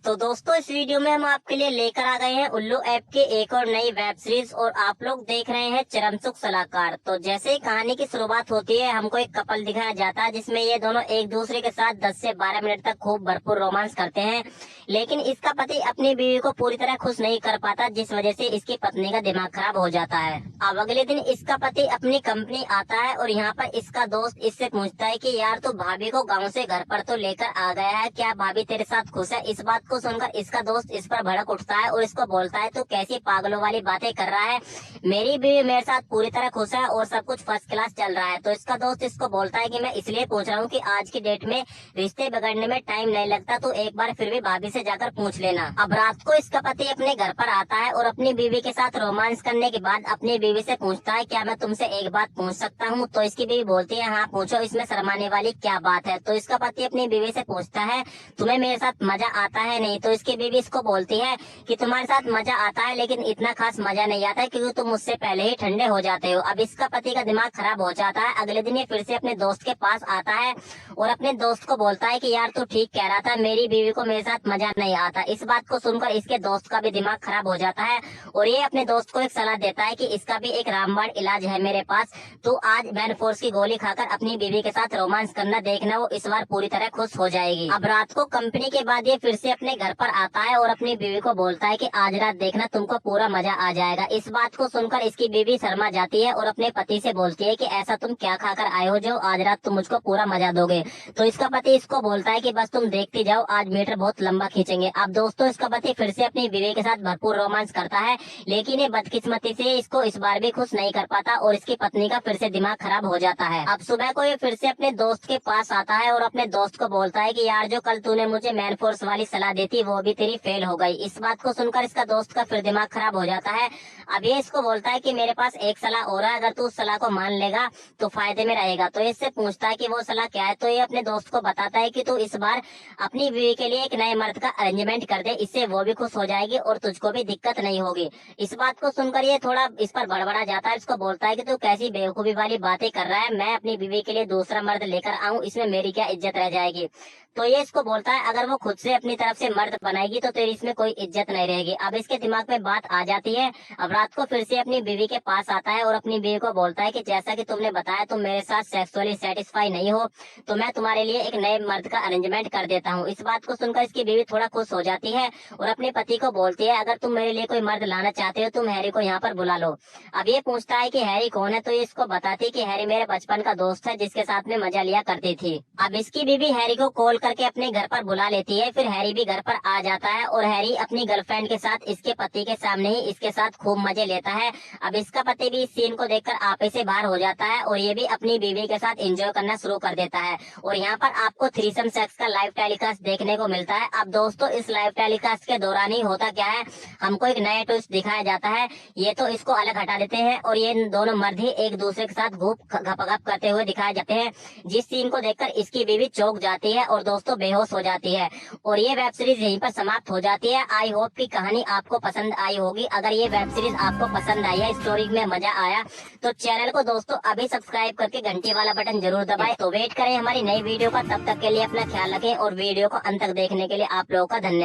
तो दोस्तों इस वीडियो में हम आपके लिए लेकर आ गए हैं उल्लू ऐप के एक और नई वेब सीरीज और आप लोग देख रहे हैं चरमसुख सलाहकार। तो जैसे ही कहानी की शुरुआत होती है हमको एक कपल दिखाया जाता है जिसमें ये दोनों एक दूसरे के साथ 10 से 12 मिनट तक खूब भरपूर रोमांस करते हैं, लेकिन इसका पति अपनी बीवी को पूरी तरह खुश नहीं कर पाता, जिस वजह से इसकी पत्नी का दिमाग खराब हो जाता है। अब अगले दिन इसका पति अपनी कंपनी आता है और यहाँ पर इसका दोस्त इससे पूछता है कि यार तू भाभी को गाँव से घर पर तो लेकर आ गया है, क्या भाभी तेरे साथ खुश है? इस बात को सुनकर इसका दोस्त इस पर भड़क उठता है और इसको बोलता है तू कैसी पागलों वाली बातें कर रहा है, मेरी बीवी मेरे साथ पूरी तरह खुश है और सब कुछ फर्स्ट क्लास चल रहा है। तो इसका दोस्त इसको बोलता है कि मैं इसलिए पूछ रहा हूँ कि आज की डेट में रिश्ते बिगड़ने में टाइम नहीं लगता, तो एक बार फिर भी भाभी से जाकर पूछ लेना। अब रात को इसका पति अपने घर पर आता है और अपनी बीवी के साथ रोमांस करने के बाद अपनी बीवी से पूछता है क्या मैं तुमसे एक बात पूछ सकता हूँ? तो इसकी बीवी बोलती है हाँ पूछो, इसमें शर्माने वाली क्या बात है? तो इसका पति अपनी बीवी से पूछता है तुम्हें मेरे साथ मजा आता है नहीं? तो इसकी बीवी इसको बोलती है कि तुम्हारे साथ मजा आता है लेकिन इतना खास मजा नहीं आता है क्योंकि तुम मुझसे पहले ही ठंडे हो जाते हो। अब इसका पति का दिमाग खराब हो जाता है। अगले दिन ये फिर से अपने दोस्त के पास आता है और अपने दोस्त को बोलता है कि यार तू ठीक कह रहा था, मेरी बीवी को मेरे साथ मजा नहीं आता। इस बात को सुनकर इसके दोस्त का भी दिमाग खराब हो जाता है और ये अपने दोस्त को एक सलाह देता है कि इसका भी एक रामबाण इलाज है मेरे पास, तू आज मैन फोर्स की गोली खाकर अपनी बीवी के साथ रोमांस करना, देखना वो इस बार पूरी तरह खुश हो जाएगी। अब रात को कंपनी के बाद ये फिर से अपने घर पर आता है और अपनी बीवी को बोलता है कि आज रात देखना तुमको पूरा मजा आ जाएगा। इस बात को सुनकर इसकी बीवी शर्मा जाती है और अपने पति से बोलती है कि ऐसा तुम क्या खाकर आए हो जो आज रात तुम मुझको पूरा मजा दोगे? तो इसका पति इसको बोलता है कि बस तुम देखती जाओ, आज मीटर बहुत लंबा खींचेंगे। अब दोस्तों इसका पति फिर से अपनी बीवी के साथ भरपूर रोमांस करता है, लेकिन ये बदकिस्मती से इसको इस बार भी खुश नहीं कर पाता और इसकी पत्नी का फिर से दिमाग खराब हो जाता है। अब सुबह को ये फिर से अपने दोस्त के पास आता है और अपने दोस्त को बोलता है कि यार जो कल तूने मुझे मैन फोर्स वाली सलाह दी थी वो भी तेरी फेल हो गई। इस बात को सुनकर इसका दोस्त का फिर दिमाग खराब हो जाता है। अब ये इसको बोलता है कि मेरे पास एक सलाह और है, अगर तू उस सलाह को मान लेगा तो फायदे में रहेगा। तो इससे पूछता है कि वो सलाह क्या है? तो ये अपने दोस्त को बताता है कि तू इस बार अपनी बीवी के लिए एक नए मर्द का अरेंजमेंट कर दे, इससे वो भी खुश हो जाएगी और तुझको भी दिक्कत नहीं होगी। इस बात को सुनकर ये थोड़ा इस पर बड़बड़ा जाता है, इसको बोलता है कि तू कैसी बेवकूफी वाली बातें कर रहा है, मैं अपनी बीवी के लिए दूसरा मर्द लेकर आऊं, इसमें मेरी क्या इज्जत रह जाएगी? तो ये इसको बोलता है अगर वो खुद से अपनी तरफ से मर्द बनाएगी तो तेरी इसमें कोई इज्जत नहीं रहेगी। अब इसके दिमाग में बात आ जाती है। अब रात को फिर से अपनी बीवी के पास आता है और अपनी बीवी को बोलता है कि जैसा कि तुमने बताया तुम मेरे साथ सेक्सुअली सेटिस्फाई नहीं हो, तो मैं तुम्हारे लिए एक नए मर्द का अरेंजमेंट कर देता हूँ। इस बात को सुनकर इसकी बीवी थोड़ा खुश हो जाती है और अपने पति को बोलती है अगर तुम मेरे लिए कोई मर्द लाना चाहते हो तुम हैरी को यहाँ पर बुला लो। अब ये पूछता है कि हैरी कौन है? तो ये इसको बताती है कि हैरी मेरे बचपन का दोस्त है जिसके साथ में मजा लिया करती थी। अब इसकी बीवी हैरी को कॉल करके अपने घर पर बुला लेती है, फिर हैरी भी घर पर आ जाता है और हैरी अपनी गर्लफ्रेंड के साथ इसके पति के सामने ही इसके साथ खूब मजे लेता है। अब इसका पति भी इस सीन को देखकर आपे से बाहर हो जाता है और ये भी अपनी बीवी के साथ एंजॉय करना शुरू कर देता है और यहाँ पर आपको थ्रीसम सेक्स का लाइव टेलीकास्ट देखने को मिलता है। अब दोस्तों इस लाइव टेलीकास्ट के दौरान ही होता क्या है, हमको एक नया ट्विस्ट दिखाया जाता है। ये तो इसको अलग हटा देते हैं और ये दोनों मर्द ही एक दूसरे के साथ घपघप करते हुए दिखाए जाते हैं, जिस सीन को देखकर इसकी बीवी चौंक जाती है और दोस्तों बेहोश हो जाती है और ये वेब सीरीज यहीं पर समाप्त हो जाती है। आई होप की कहानी आपको पसंद आई होगी। अगर ये वेब सीरीज आपको पसंद आई है, स्टोरी में मजा आया, तो चैनल को दोस्तों अभी सब्सक्राइब करके घंटी वाला बटन जरूर दबाएं। तो वेट करें हमारी नई वीडियो का, तब तक के लिए अपना ख्याल रखें और वीडियो को अंत तक देखने के लिए आप लोगों का धन्यवाद।